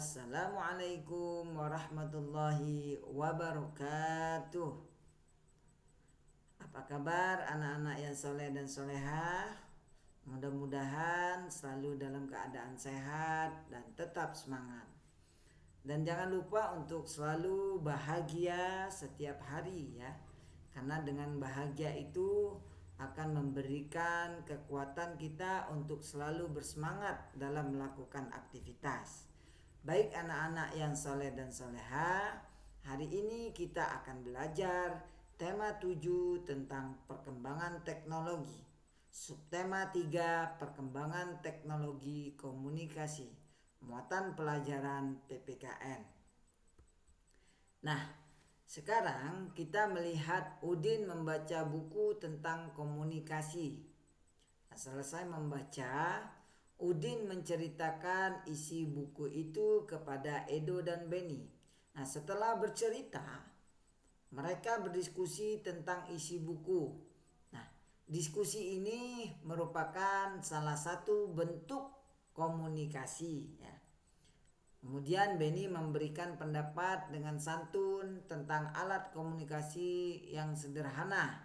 Assalamualaikum warahmatullahi wabarakatuh. Apa kabar anak-anak yang soleh dan solehah? Mudah-mudahan selalu dalam keadaan sehat dan tetap semangat. Dan jangan lupa untuk selalu bahagia setiap hari ya. Karena dengan bahagia itu akan memberikan kekuatan kita untuk selalu bersemangat dalam melakukan aktivitas. Baik anak-anak yang soleh dan soleha, hari ini kita akan belajar tema 7 tentang perkembangan teknologi. Subtema 3 perkembangan teknologi komunikasi, muatan pelajaran PPKN. Nah, sekarang kita melihat Udin membaca buku tentang komunikasi. Nah, selesai membaca, Udin menceritakan isi buku itu kepada Edo dan Benny. Nah, setelah bercerita, mereka berdiskusi tentang isi buku. Nah, diskusi ini merupakan salah satu bentuk komunikasi ya. Kemudian Benny memberikan pendapat dengan santun tentang alat komunikasi yang sederhana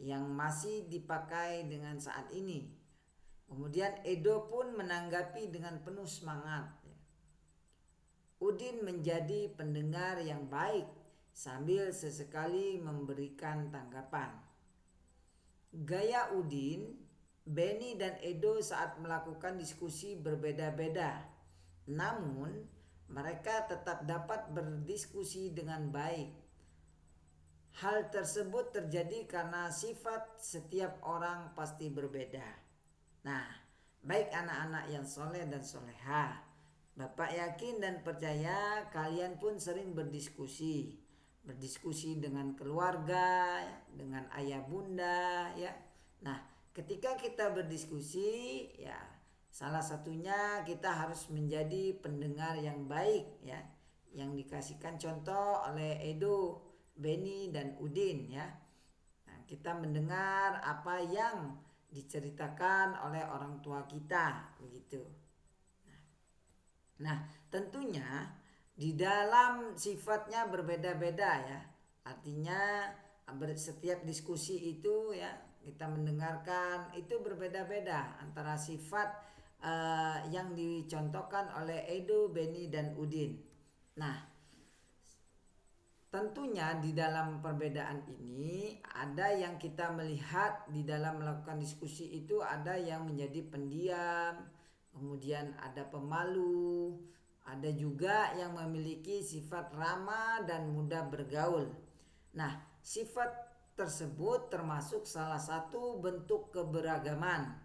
yang masih dipakai dengan saat ini. Kemudian Edo pun menanggapi dengan penuh semangat. Udin menjadi pendengar yang baik sambil sesekali memberikan tanggapan. Gaya Udin, Benny dan Edo saat melakukan diskusi berbeda-beda. Namun mereka tetap dapat berdiskusi dengan baik. Hal tersebut terjadi karena sifat setiap orang pasti berbeda. Nah, baik anak-anak yang soleh dan soleha, Bapak yakin dan percaya kalian pun sering berdiskusi. Berdiskusi dengan keluarga, dengan ayah bunda ya. Nah, ketika kita berdiskusi ya, salah satunya kita harus menjadi pendengar yang baik ya, yang dikasihkan contoh oleh Edo, Benny dan Udin ya. Nah, kita mendengar apa yang diceritakan oleh orang tua kita begitu. Nah, tentunya di dalam sifatnya berbeda-beda ya. Artinya setiap diskusi itu ya kita mendengarkan itu berbeda-beda antara sifat yang dicontohkan oleh Edo, Benny dan Udin. Nah, tentunya di dalam perbedaan ini ada yang kita melihat di dalam melakukan diskusi itu ada yang menjadi pendiam, kemudian ada pemalu, ada juga yang memiliki sifat ramah dan mudah bergaul. Nah, sifat tersebut termasuk salah satu bentuk keberagaman.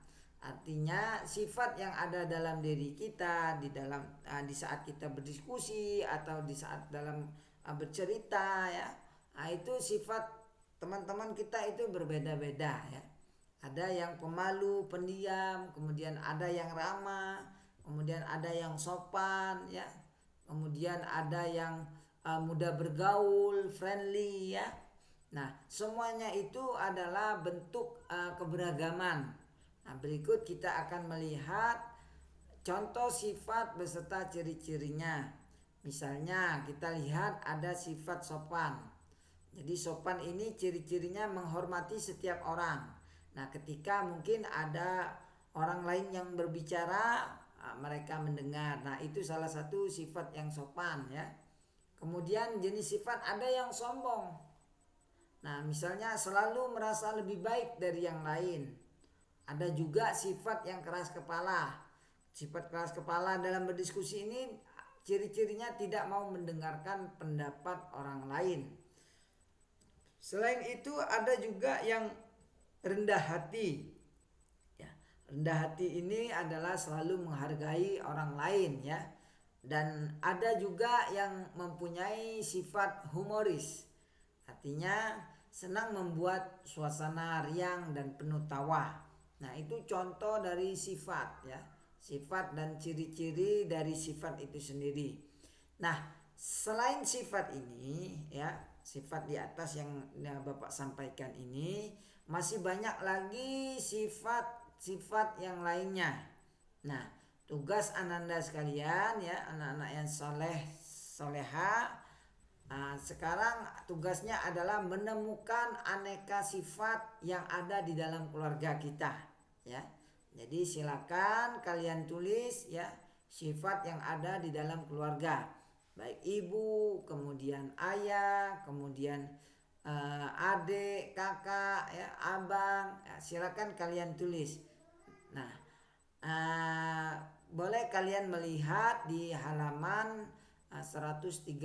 Artinya sifat yang ada dalam diri kita di saat kita berdiskusi atau di saat dalam bercerita ya. Nah, itu sifat teman-teman kita itu berbeda-beda ya. Ada yang pemalu, pendiam, kemudian ada yang ramah, kemudian ada yang sopan ya. Kemudian ada yang mudah bergaul, friendly ya. Nah, semuanya itu adalah bentuk keberagaman. Nah, berikut kita akan melihat contoh sifat beserta ciri-cirinya. Misalnya kita lihat ada sifat sopan. Jadi sopan ini ciri-cirinya menghormati setiap orang. Nah, ketika mungkin ada orang lain yang berbicara, mereka mendengar. Nah, itu salah satu sifat yang sopan ya. Kemudian jenis sifat ada yang sombong. Nah, misalnya selalu merasa lebih baik dari yang lain. Ada juga sifat yang keras kepala. Sifat keras kepala dalam berdiskusi ini ciri-cirinya tidak mau mendengarkan pendapat orang lain. Selain itu ada juga yang rendah hati. Ya, rendah hati ini adalah selalu menghargai orang lain ya. Dan ada juga yang mempunyai sifat humoris. Artinya senang membuat suasana riang dan penuh tawa. Nah, itu contoh dari sifat ya. Sifat dan ciri-ciri dari sifat itu sendiri. Nah, selain sifat ini ya, sifat di atas yang Bapak sampaikan ini, masih banyak lagi sifat-sifat yang lainnya. Nah, tugas ananda sekalian ya, anak-anak yang soleha, sekarang tugasnya adalah menemukan aneka sifat yang ada di dalam keluarga kita ya. Jadi silakan kalian tulis ya sifat yang ada di dalam keluarga, baik ibu, kemudian ayah, kemudian adik, kakak, ya, abang, ya, silakan kalian tulis. Nah, boleh kalian melihat di halaman 131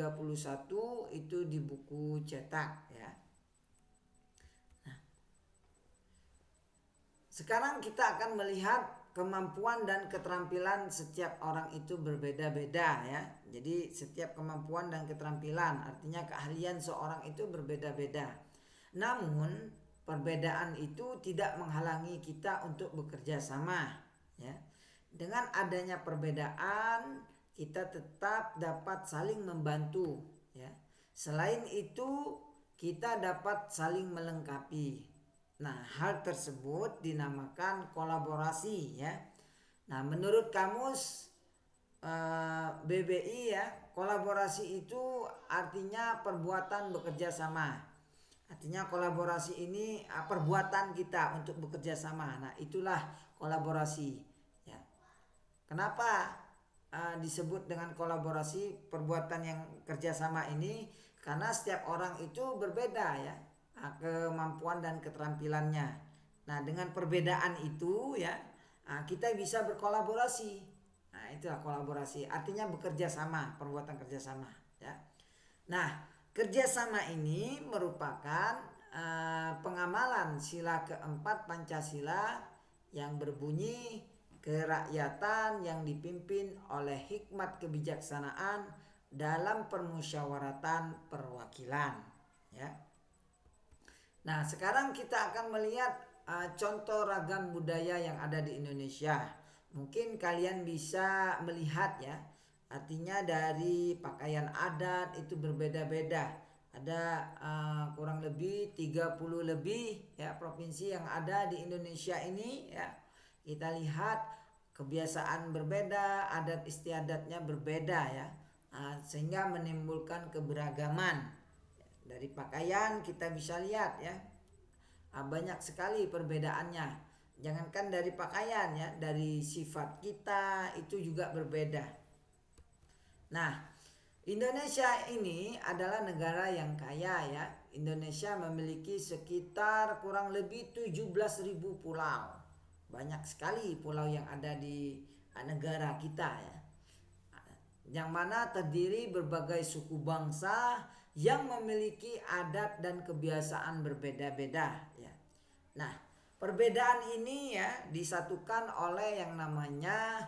itu di buku cetak ya. Nah, sekarang kita akan melihat kemampuan dan keterampilan setiap orang itu berbeda-beda ya. Jadi setiap kemampuan dan keterampilan artinya keahlian seorang itu berbeda-beda. Namun perbedaan itu tidak menghalangi kita untuk bekerja sama ya. Dengan adanya perbedaan kita tetap dapat saling membantu ya. Selain itu kita dapat saling melengkapi. Nah, hal tersebut dinamakan kolaborasi ya. Nah, menurut kamus BBI ya, kolaborasi itu artinya perbuatan bekerja sama. Artinya kolaborasi ini perbuatan kita untuk bekerja sama. Nah, itulah kolaborasi ya. Kenapa disebut dengan kolaborasi perbuatan yang kerjasama ini? Karena setiap orang itu berbeda ya kemampuan dan keterampilannya. Nah, dengan perbedaan itu ya kita bisa berkolaborasi. Nah, itulah kolaborasi. Artinya bekerja sama, perbuatan kerjasama ya. Nah, kerjasama ini merupakan pengamalan sila keempat Pancasila yang berbunyi kerakyatan yang dipimpin oleh hikmat kebijaksanaan dalam permusyawaratan perwakilan ya. Nah, sekarang kita akan melihat contoh ragam budaya yang ada di Indonesia. Mungkin kalian bisa melihat ya, artinya dari pakaian adat itu berbeda-beda. Ada kurang lebih 30 lebih ya provinsi yang ada di Indonesia ini ya. Kita lihat kebiasaan berbeda, adat istiadatnya berbeda ya. Sehingga menimbulkan keberagaman. Dari pakaian kita bisa lihat ya banyak sekali perbedaannya. Jangankan dari pakaian ya, dari sifat kita itu juga berbeda. Nah, Indonesia ini adalah negara yang kaya ya. Indonesia memiliki sekitar kurang lebih 17.000 pulau. Banyak sekali pulau yang ada di negara kita ya. Yang mana terdiri berbagai suku bangsa yang memiliki adat dan kebiasaan berbeda-beda ya. Nah, perbedaan ini ya disatukan oleh yang namanya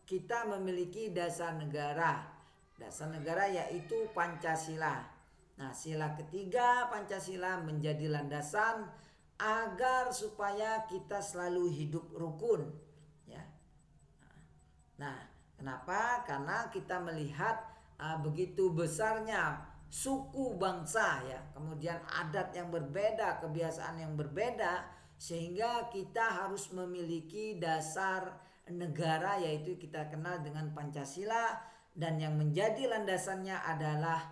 kita memiliki dasar negara. Dasar negara yaitu Pancasila. Nah, sila ketiga Pancasila menjadi landasan agar supaya kita selalu hidup rukun ya. Nah, kenapa? Karena kita melihat begitu besarnya suku bangsa ya, kemudian adat yang berbeda, kebiasaan yang berbeda, sehingga kita harus memiliki dasar negara yaitu kita kenal dengan Pancasila, dan yang menjadi landasannya adalah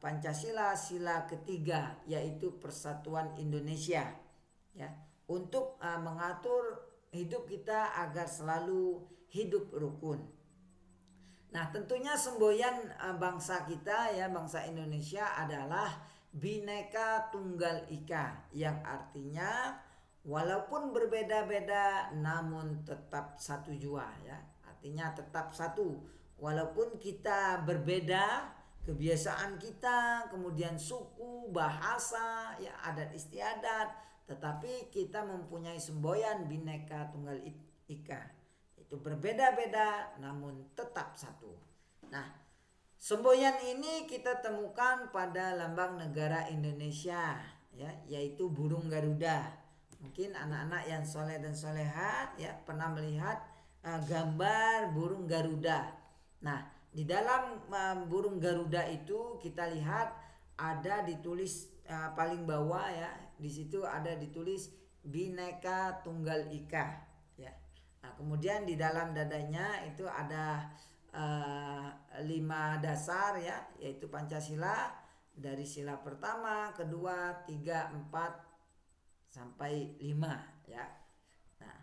Pancasila sila ketiga yaitu Persatuan Indonesia ya, untuk mengatur hidup kita agar selalu hidup rukun. Nah, tentunya semboyan bangsa kita ya, bangsa Indonesia adalah Bhinneka Tunggal Ika, yang artinya walaupun berbeda-beda namun tetap satu jua ya. Artinya tetap satu. Walaupun kita berbeda kebiasaan kita, kemudian suku, bahasa, ya adat istiadat, tetapi kita mempunyai semboyan Bhinneka Tunggal Ika. Itu berbeda-beda namun tetap satu. Nah, semboyan ini kita temukan pada lambang negara Indonesia ya, yaitu burung Garuda. Mungkin anak-anak yang soleh dan soleha ya pernah melihat gambar burung Garuda. Nah, di dalam burung Garuda itu kita lihat ada ditulis paling bawah ya, di situ ada ditulis Bhinneka Tunggal Ika ya. Nah, kemudian di dalam dadanya itu ada 5 dasar ya, yaitu Pancasila dari sila pertama, kedua, 3, 4 sampai 5 ya. Nah,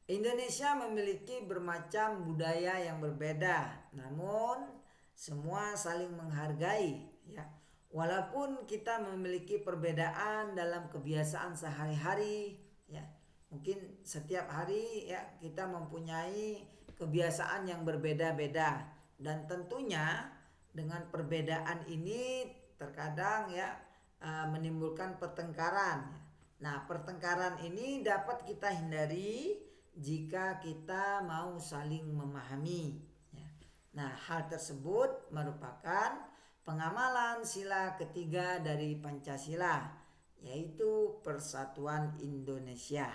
Indonesia memiliki bermacam budaya yang berbeda, namun semua saling menghargai ya. Walaupun kita memiliki perbedaan dalam kebiasaan sehari-hari ya. Mungkin setiap hari ya kita mempunyai kebiasaan yang berbeda-beda, dan tentunya dengan perbedaan ini terkadang ya menimbulkan pertengkaran. Nah, pertengkaran ini dapat kita hindari jika kita mau saling memahami ya. Nah, hal tersebut merupakan pengamalan sila ketiga dari Pancasila, yaitu Persatuan Indonesia.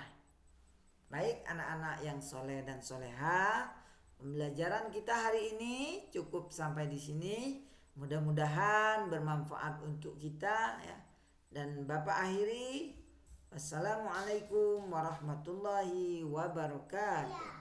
Baik anak-anak yang soleh dan soleha, pembelajaran kita hari ini cukup sampai di sini. Mudah-mudahan bermanfaat untuk kita ya. Dan Bapak akhiri, wassalamualaikum warahmatullahi wabarakatuh.